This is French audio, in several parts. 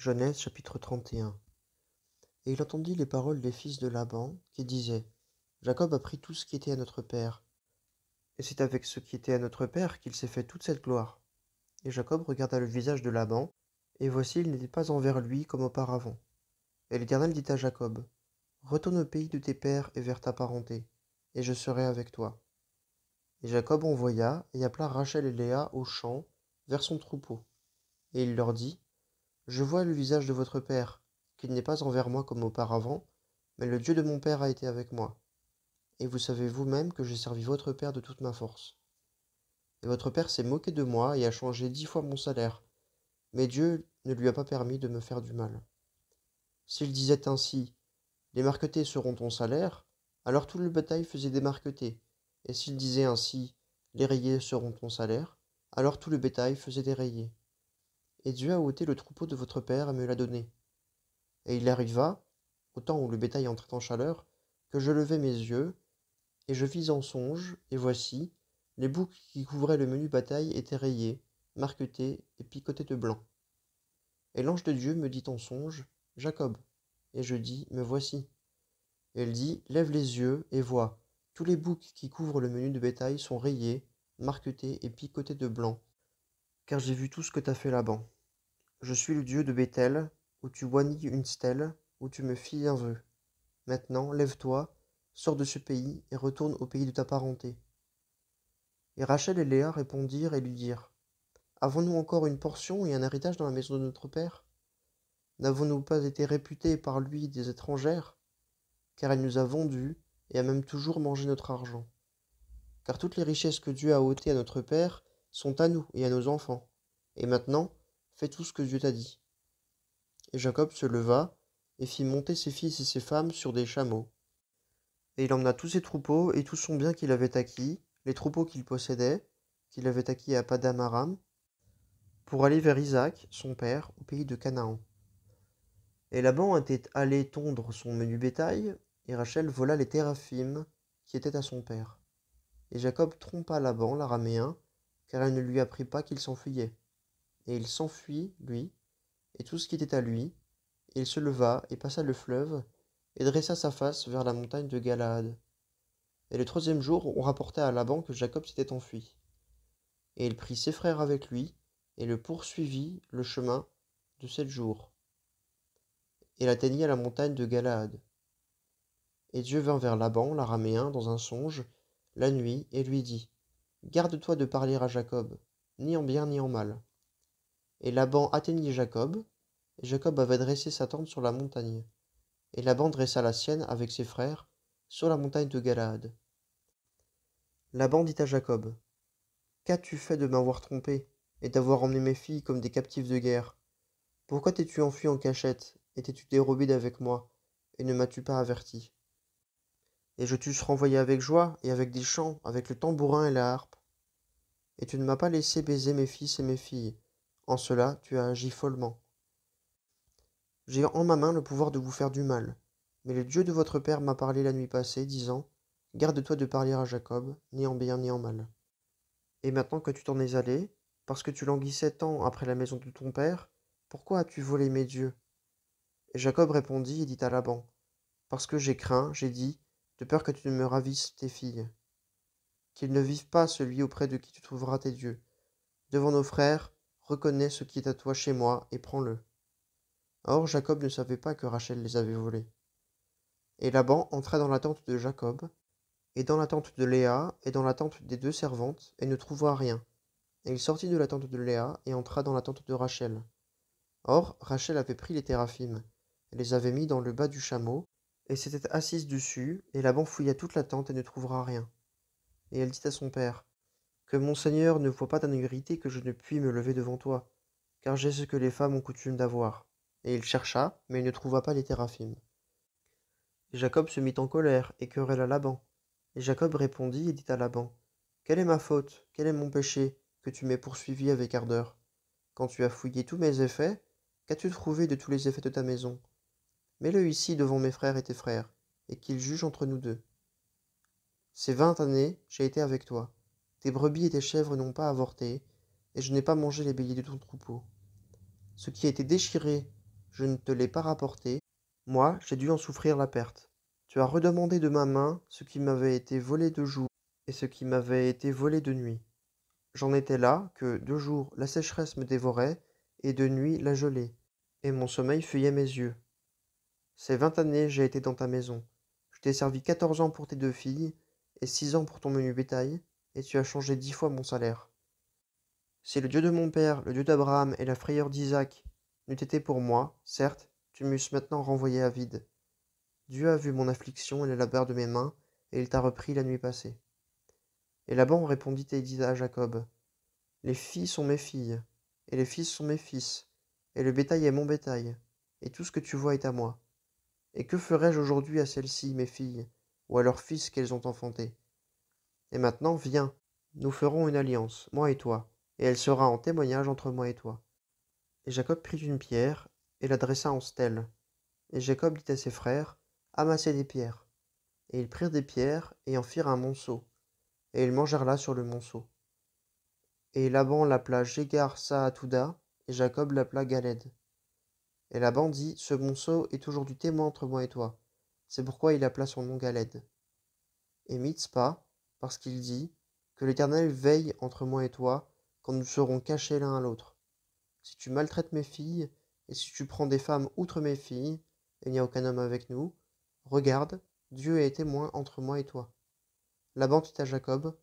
Genèse chapitre 31. Et il entendit les paroles des fils de Laban, qui disaient: Jacob a pris tout ce qui était à notre père, et c'est avec ce qui était à notre père qu'il s'est fait toute cette gloire. Et Jacob regarda le visage de Laban, et voici, il n'était pas envers lui comme auparavant. Et l'Éternel dit à Jacob: Retourne au pays de tes pères et vers ta parenté, et je serai avec toi. Et Jacob envoya et appela Rachel et Léa au champ, vers son troupeau. Et il leur dit: Je vois le visage de votre père, qu'il n'est pas envers moi comme auparavant, mais le Dieu de mon père a été avec moi. Et vous savez vous-même que j'ai servi votre père de toute ma force. Et votre père s'est moqué de moi et a changé 10 fois mon salaire, mais Dieu ne lui a pas permis de me faire du mal. S'il disait ainsi: Les marquetés seront ton salaire, alors tout le bétail faisait des marquetés. Et s'il disait ainsi: Les rayés seront ton salaire, alors tout le bétail faisait des rayés. Et Dieu a ôté le troupeau de votre père et me l'a donné. Et il arriva, au temps où le bétail entrait en chaleur, que je levai mes yeux, et je vis en songe, et voici, les boucs qui couvraient le menu bétail étaient rayés, marquetés et picotés de blanc. Et l'ange de Dieu me dit en songe: Jacob. Et je dis: Me voici. Et il dit: Lève les yeux et vois, tous les boucs qui couvrent le menu de bétail sont rayés, marquetés et picotés de blanc, car j'ai vu tout ce que t'as fait Laban. Je suis le Dieu de Béthel, où tu boignis une stèle, où tu me fis un vœu. Maintenant, lève-toi, sors de ce pays, et retourne au pays de ta parenté. Et Rachel et Léa répondirent et lui dirent: Avons-nous encore une portion et un héritage dans la maison de notre père? N'avons-nous pas été réputés par lui des étrangères? Car elle nous a vendus, et a même toujours mangé notre argent. Car toutes les richesses que Dieu a ôtées à notre père sont à nous et à nos enfants. Et maintenant, fais tout ce que Dieu t'a dit. Et Jacob se leva, et fit monter ses fils et ses femmes sur des chameaux. Et il emmena tous ses troupeaux et tout son bien qu'il avait acquis, les troupeaux qu'il possédait, qu'il avait acquis à Paddan Aram, pour aller vers Isaac, son père, au pays de Canaan. Et Laban était allé tondre son menu bétail, et Rachel vola les téraphim qui étaient à son père. Et Jacob trompa Laban, l'araméen, car elle ne lui apprit pas qu'il s'enfuyait. Et il s'enfuit, lui, et tout ce qui était à lui, et il se leva et passa le fleuve, et dressa sa face vers la montagne de Galaad. Et le troisième jour, on rapporta à Laban que Jacob s'était enfui. Et il prit ses frères avec lui, et le poursuivit le chemin de 7 jours. Et il atteignit à la montagne de Galaad. Et Dieu vint vers Laban, l'araméen, dans un songe, la nuit, et lui dit: Garde-toi de parler à Jacob, ni en bien ni en mal. Et Laban atteignit Jacob, et Jacob avait dressé sa tente sur la montagne. Et Laban dressa la sienne avec ses frères, sur la montagne de Galaad. Laban dit à Jacob: Qu'as-tu fait de m'avoir trompé, et d'avoir emmené mes filles comme des captives de guerre? Pourquoi t'es-tu enfui en cachette, et t'es-tu dérobé d'avec moi, et ne m'as-tu pas averti? Et je t'eusse renvoyé avec joie, et avec des chants, avec le tambourin et la harpe. Et tu ne m'as pas laissé baiser mes fils et mes filles. En cela, tu as agi follement. J'ai en ma main le pouvoir de vous faire du mal. Mais le Dieu de votre père m'a parlé la nuit passée, disant: Garde-toi de parler à Jacob, ni en bien ni en mal. Et maintenant que tu t'en es allé, parce que tu languissais tant après la maison de ton père, pourquoi as-tu volé mes dieux? Et Jacob répondit et dit à Laban: Parce que j'ai craint, j'ai dit, de peur que tu ne me ravisses tes filles. Qu'il ne vive pas celui auprès de qui tu trouveras tes dieux. Devant nos frères, reconnais ce qui est à toi chez moi, et prends-le. Or Jacob ne savait pas que Rachel les avait volés. Et Laban entra dans la tente de Jacob, et dans la tente de Léa, et dans la tente des 2 servantes, et ne trouva rien. Et il sortit de la tente de Léa, et entra dans la tente de Rachel. Or Rachel avait pris les téraphim, et les avait mis dans le bas du chameau, et s'était assise dessus, et Laban fouilla toute la tente et ne trouvera rien. Et elle dit à son père: Que mon seigneur ne voie pas d'un œil irrité que je ne puis me lever devant toi, car j'ai ce que les femmes ont coutume d'avoir. Et il chercha, mais il ne trouva pas les téraphim. Et Jacob se mit en colère, et querella Laban. Et Jacob répondit et dit à Laban: Quelle est ma faute, quel est mon péché, que tu m'aies poursuivi avec ardeur? Quand tu as fouillé tous mes effets, qu'as-tu trouvé de tous les effets de ta maison? Mets-le ici devant mes frères et tes frères, et qu'ils jugent entre nous deux. Ces 20 années, j'ai été avec toi. Tes brebis et tes chèvres n'ont pas avorté, et je n'ai pas mangé les béliers de ton troupeau. Ce qui a été déchiré je ne te l'ai pas rapporté, moi, j'ai dû en souffrir la perte. Tu as redemandé de ma main ce qui m'avait été volé de jour et ce qui m'avait été volé de nuit. J'en étais là que, de jour, la sécheresse me dévorait, et de nuit, la gelée, et mon sommeil fuyait mes yeux. Ces 20 années, j'ai été dans ta maison. Je t'ai servi 14 ans pour tes 2 filles, et 6 ans pour ton menu bétail, et tu as changé 10 fois mon salaire. Si le Dieu de mon père, le Dieu d'Abraham et la frayeur d'Isaac n'eût été pour moi, certes, tu m'eusses maintenant renvoyé à vide. Dieu a vu mon affliction et le labeur de mes mains, et il t'a repris la nuit passée. Et Laban répondit et dit à Jacob, les filles sont mes filles, et les fils sont mes fils, et le bétail est mon bétail, et tout ce que tu vois est à moi. Et que ferai-je aujourd'hui à celles-ci, mes filles, ou à leurs fils qu'elles ont enfantés? Et maintenant, viens, nous ferons une alliance, moi et toi, et elle sera en témoignage entre moi et toi. Et Jacob prit une pierre, et la dressa en stèle. Et Jacob dit à ses frères, amassez des pierres. Et ils prirent des pierres, et en firent un monceau, et ils mangèrent là sur le monceau. Et Laban l'appela Jégar Saatouda, et Jacob l'appela Galed. Et Laban dit, ce monceau est aujourd'hui témoin entre moi et toi. C'est pourquoi il appela son nom Galed. Et Mitzpah, parce qu'il dit, que l'Éternel veille entre moi et toi, quand nous serons cachés l'un à l'autre. Si tu maltraites mes filles, et si tu prends des femmes outre mes filles, et il n'y a aucun homme avec nous, regarde, Dieu est témoin entre moi et toi. Laban dit à Jacob,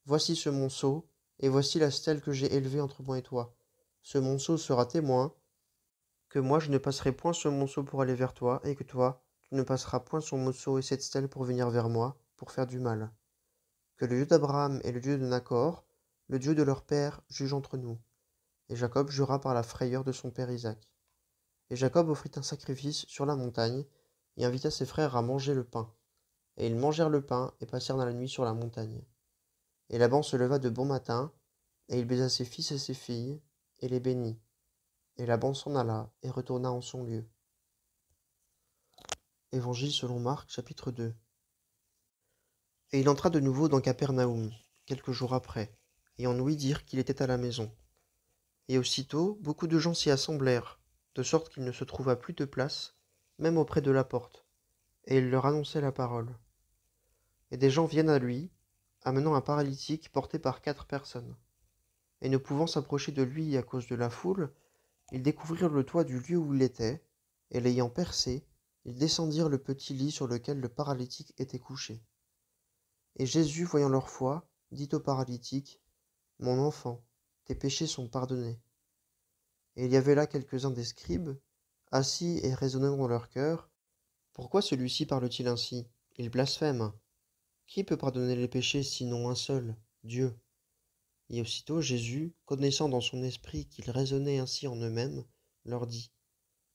voici ce monceau, et voici la stèle que j'ai élevée entre moi et toi. Ce monceau sera témoin, que moi je ne passerai point ce monceau pour aller vers toi, et que toi, tu ne passeras point son monceau et cette stèle pour venir vers moi, pour faire du mal. Que le Dieu d'Abraham et le Dieu de Nachor, le Dieu de leur père, juge entre nous. Et Jacob jura par la frayeur de son père Isaac. Et Jacob offrit un sacrifice sur la montagne, et invita ses frères à manger le pain. Et ils mangèrent le pain, et passèrent la nuit sur la montagne. Et Laban se leva de bon matin, et il baisa ses fils et ses filles, et les bénit. Et Laban s'en alla, et retourna en son lieu. Évangile selon Marc, chapitre 2. Et il entra de nouveau dans Capernaum, quelques jours après, et on ouït dire qu'il était à la maison. Et aussitôt beaucoup de gens s'y assemblèrent, de sorte qu'il ne se trouva plus de place, même auprès de la porte, et il leur annonçait la parole. Et des gens viennent à lui, amenant un paralytique porté par 4 personnes. Et ne pouvant s'approcher de lui à cause de la foule, ils découvrirent le toit du lieu où il était, et l'ayant percé, ils descendirent le petit lit sur lequel le paralytique était couché. Et Jésus, voyant leur foi, dit au paralytique, mon enfant, tes péchés sont pardonnés. Et il y avait là quelques-uns des scribes, assis et raisonnant dans leur cœur, pourquoi celui-ci parle-t-il ainsi? Il blasphème. Qui peut pardonner les péchés sinon un seul, Dieu? Et aussitôt Jésus, connaissant dans son esprit qu'ils raisonnaient ainsi en eux-mêmes, leur dit,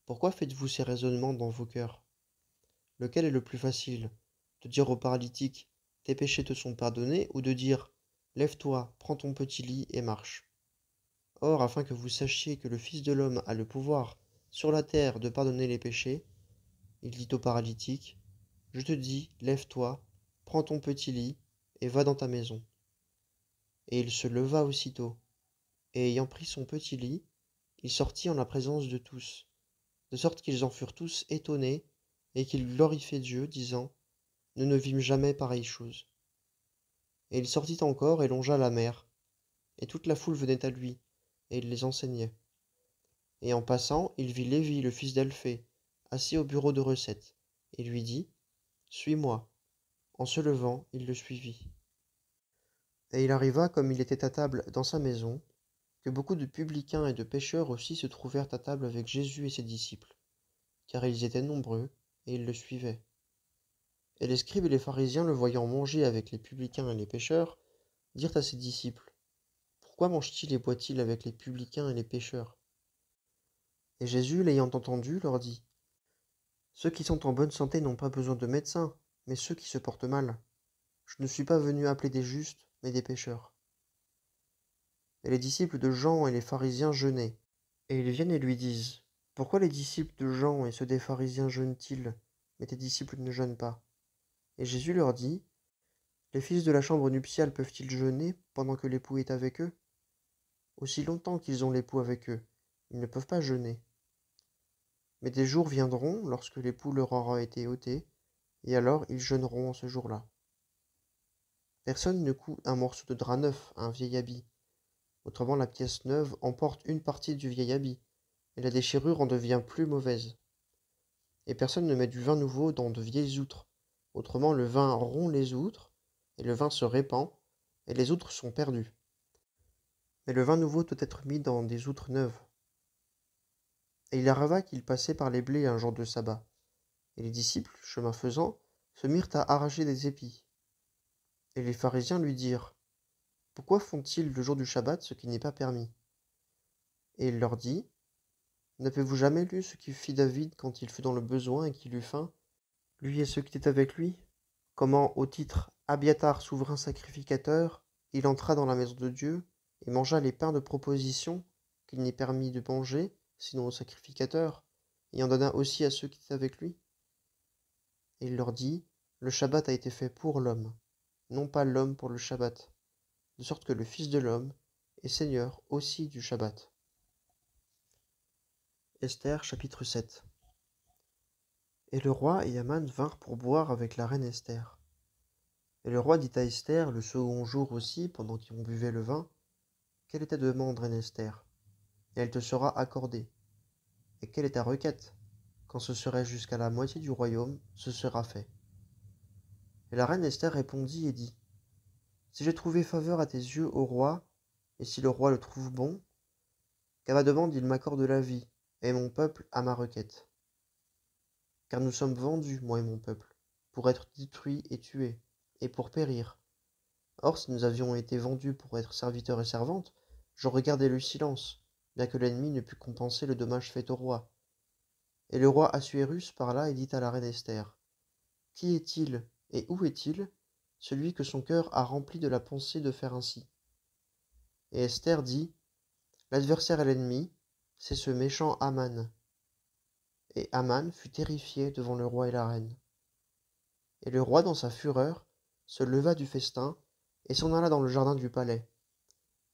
pourquoi faites-vous ces raisonnements dans vos cœurs? Lequel est le plus facile, de dire au paralytique, tes péchés te sont pardonnés, ou de dire, lève-toi, prends ton petit lit et marche? Or, afin que vous sachiez que le Fils de l'homme a le pouvoir sur la terre de pardonner les péchés, il dit au paralytique, je te dis, lève-toi, prends ton petit lit, et va dans ta maison. Et il se leva aussitôt, et ayant pris son petit lit, il sortit en la présence de tous, de sorte qu'ils en furent tous étonnés, et qu'ils glorifiaient Dieu, disant, nous ne vîmes jamais pareille chose. Et il sortit encore et longea la mer, et toute la foule venait à lui, et il les enseignait. Et en passant, il vit Lévi, le fils d'Alphée, assis au bureau de recette, et lui dit, suis-moi. En se levant, il le suivit. Et il arriva, comme il était à table dans sa maison, que beaucoup de publicains et de pécheurs aussi se trouvèrent à table avec Jésus et ses disciples, car ils étaient nombreux, et ils le suivaient. Et les scribes et les pharisiens, le voyant manger avec les publicains et les pécheurs, dirent à ses disciples, pourquoi mange-t-il et boit-il avec les publicains et les pécheurs? Et Jésus, l'ayant entendu, leur dit, ceux qui sont en bonne santé n'ont pas besoin de médecins, mais ceux qui se portent mal. Je ne suis pas venu appeler des justes, mais des pécheurs. Et les disciples de Jean et les pharisiens jeûnaient. Et ils viennent et lui disent, pourquoi les disciples de Jean et ceux des pharisiens jeûnent-ils, mais tes disciples ne jeûnent pas? Et Jésus leur dit, les fils de la chambre nuptiale peuvent-ils jeûner pendant que l'époux est avec eux? Aussi longtemps qu'ils ont l'époux avec eux, ils ne peuvent pas jeûner. Mais des jours viendront lorsque l'époux leur aura été ôté, et alors ils jeûneront en ce jour-là. Personne ne coud un morceau de drap neuf à un vieil habit. Autrement, la pièce neuve emporte une partie du vieil habit, et la déchirure en devient plus mauvaise. Et personne ne met du vin nouveau dans de vieilles outres. Autrement, le vin rompt les outres, et le vin se répand, et les outres sont perdues. Mais le vin nouveau doit être mis dans des outres neuves. Et il arriva qu'il passait par les blés un jour de sabbat. Et les disciples, chemin faisant, se mirent à arracher des épis. Et les pharisiens lui dirent: Pourquoi font-ils le jour du sabbat ce qui n'est pas permis? Et il leur dit: N'avez-vous jamais lu ce qui fit David quand il fut dans le besoin et qu'il eut faim, lui et ceux qui étaient avec lui? Comment, au titre Abiatar souverain sacrificateur, il entra dans la maison de Dieu et mangea les pains de proposition qu'il n'est permis de manger, sinon aux sacrificateurs, et en donna aussi à ceux qui étaient avec lui? Et il leur dit: Le Shabbat a été fait pour l'homme, non pas l'homme pour le Shabbat, de sorte que le Fils de l'homme est Seigneur aussi du Shabbat. Esther chapitre 7. Et le roi et Haman vinrent pour boire avec la reine Esther. Et le roi dit à Esther, le second jour aussi, pendant qu'on buvait le vin: Quelle est ta demande, reine Esther? Et elle te sera accordée. Et quelle est ta requête? Quand ce serait jusqu'à la moitié du royaume, ce sera fait. Et la reine Esther répondit et dit: Si j'ai trouvé faveur à tes yeux, ô roi, et si le roi le trouve bon, qu'à ma demande il m'accorde la vie, et mon peuple à ma requête. Car nous sommes vendus, moi et mon peuple, pour être détruits et tués, et pour périr. Or, si nous avions été vendus pour être serviteurs et servantes, j'aurais gardé le silence, bien que l'ennemi ne pût compenser le dommage fait au roi. Et le roi Assuérus parla et dit à la reine Esther: Qui est-il, et où est-il, celui que son cœur a rempli de la pensée de faire ainsi? Et Esther dit: L'adversaire et l'ennemi, c'est ce méchant Haman. Et Haman fut terrifié devant le roi et la reine. Et le roi, dans sa fureur, se leva du festin, et s'en alla dans le jardin du palais.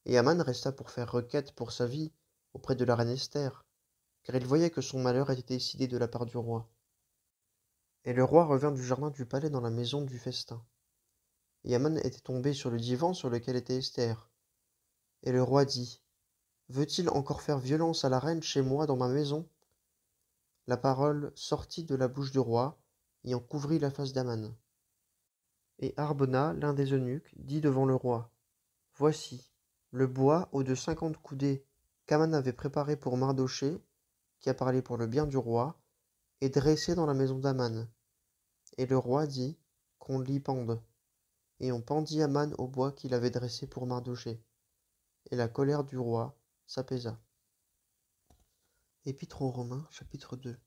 Et Haman resta pour faire requête pour sa vie auprès de la reine Esther, car il voyait que son malheur était décidé de la part du roi. Et le roi revint du jardin du palais dans la maison du festin. Et Haman était tombé sur le divan sur lequel était Esther. Et le roi dit: Veut-il encore faire violence à la reine chez moi dans ma maison? La parole sortit de la bouche du roi, et en couvrit la face d'Haman. Et Harbona, l'un des eunuques, dit devant le roi: Voici, le bois haut de 50 coudées qu'Haman avait préparé pour Mardochée, qui a parlé pour le bien du roi, est dressé dans la maison d'Haman. Et le roi dit qu'on l'y pende. Et on pendit Haman au bois qu'il avait dressé pour Mardochée. Et la colère du roi s'apaisa. Épître aux Romains, chapitre 2.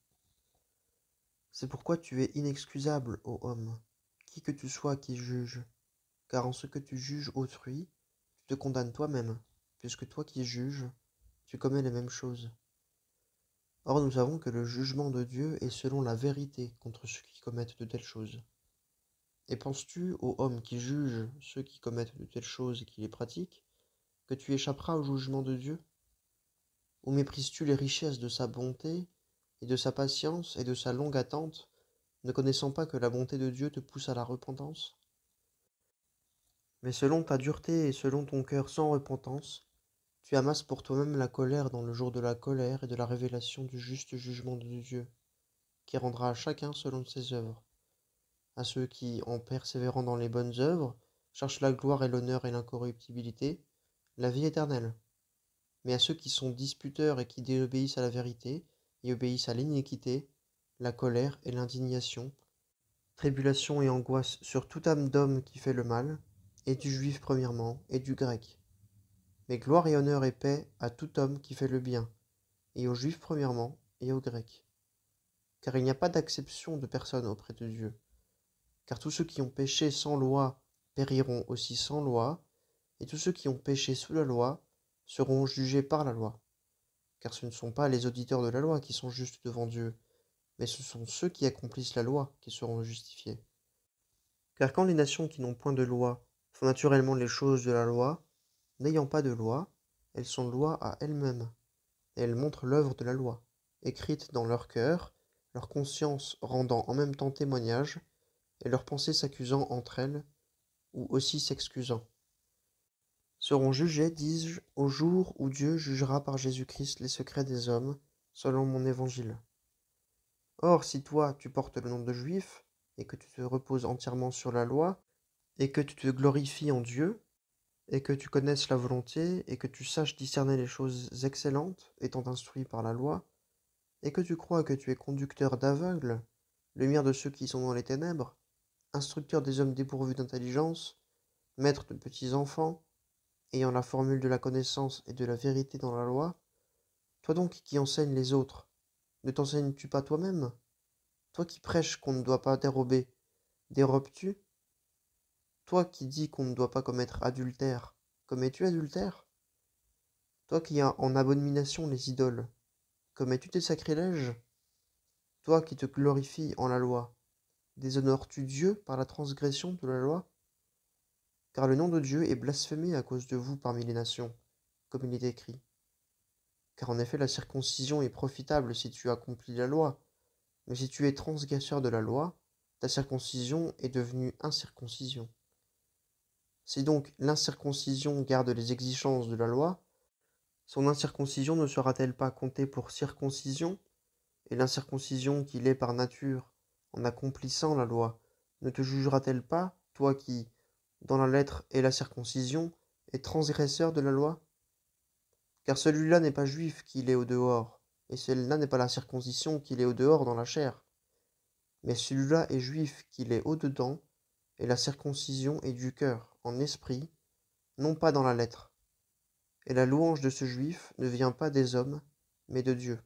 C'est pourquoi tu es inexcusable, ô homme, qui que tu sois qui juge, car en ce que tu juges autrui, tu te condamnes toi-même, puisque toi qui juges, tu commets les mêmes choses. Or nous savons que le jugement de Dieu est selon la vérité contre ceux qui commettent de telles choses. Et penses-tu, ô homme qui juge ceux qui commettent de telles choses et qui les pratiquent, que tu échapperas au jugement de Dieu? Ou méprises-tu les richesses de sa bonté, et de sa patience, et de sa longue attente, ne connaissant pas que la bonté de Dieu te pousse à la repentance? Mais selon ta dureté et selon ton cœur sans repentance, tu amasses pour toi-même la colère dans le jour de la colère et de la révélation du juste jugement de Dieu, qui rendra à chacun selon ses œuvres. À ceux qui, en persévérant dans les bonnes œuvres, cherchent la gloire et l'honneur et l'incorruptibilité, la vie éternelle. Mais à ceux qui sont disputeurs et qui désobéissent à la vérité et obéissent à l'iniquité, la colère et l'indignation, tribulation et angoisse sur toute âme d'homme qui fait le mal, et du juif premièrement, et du grec. Mais gloire et honneur et paix à tout homme qui fait le bien, et aux juifs premièrement, et aux grecs. Car il n'y a pas d'acception de personne auprès de Dieu. Car tous ceux qui ont péché sans loi périront aussi sans loi, et tous ceux qui ont péché sous la loi seront jugés par la loi. Car ce ne sont pas les auditeurs de la loi qui sont justes devant Dieu, mais ce sont ceux qui accomplissent la loi qui seront justifiés. Car quand les nations qui n'ont point de loi font naturellement les choses de la loi, n'ayant pas de loi, elles sont loi à elles-mêmes, et elles montrent l'œuvre de la loi, écrites dans leur cœur, leur conscience rendant en même temps témoignage, et leurs pensées s'accusant entre elles, ou aussi s'excusant, seront jugées, dis-je, au jour où Dieu jugera par Jésus-Christ les secrets des hommes, selon mon évangile. Or, si toi, tu portes le nom de juif, et que tu te reposes entièrement sur la loi, et que tu te glorifies en Dieu, et que tu connaisses la volonté, et que tu saches discerner les choses excellentes, étant instruit par la loi, et que tu crois que tu es conducteur d'aveugles, lumière de ceux qui sont dans les ténèbres, instructeur des hommes dépourvus d'intelligence, maître de petits enfants, ayant la formule de la connaissance et de la vérité dans la loi, toi donc qui enseignes les autres, ne t'enseignes-tu pas toi-même? Toi qui prêches qu'on ne doit pas dérober, dérobes-tu? Toi qui dis qu'on ne doit pas commettre adultère, commets-tu adultère? Toi qui as en abomination les idoles, commets-tu des sacrilèges? Toi qui te glorifies en la loi, déshonores-tu Dieu par la transgression de la loi? Car le nom de Dieu est blasphémé à cause de vous parmi les nations, comme il est écrit. Car en effet la circoncision est profitable si tu accomplis la loi, mais si tu es transgresseur de la loi, ta circoncision est devenue incirconcision. Si donc l'incirconcision garde les exigences de la loi, son incirconcision ne sera-t-elle pas comptée pour circoncision? Et l'incirconcision qu'il est par nature, en accomplissant la loi, ne te jugera-t-elle pas, toi qui, dans la lettre et la circoncision, es transgresseur de la loi? Car celui-là n'est pas juif qu'il est au dehors, et celle-là n'est pas la circoncision qu'il est au dehors dans la chair. Mais celui-là est juif qu'il est au dedans, et la circoncision est du cœur, en esprit, non pas dans la lettre. Et la louange de ce juif ne vient pas des hommes, mais de Dieu.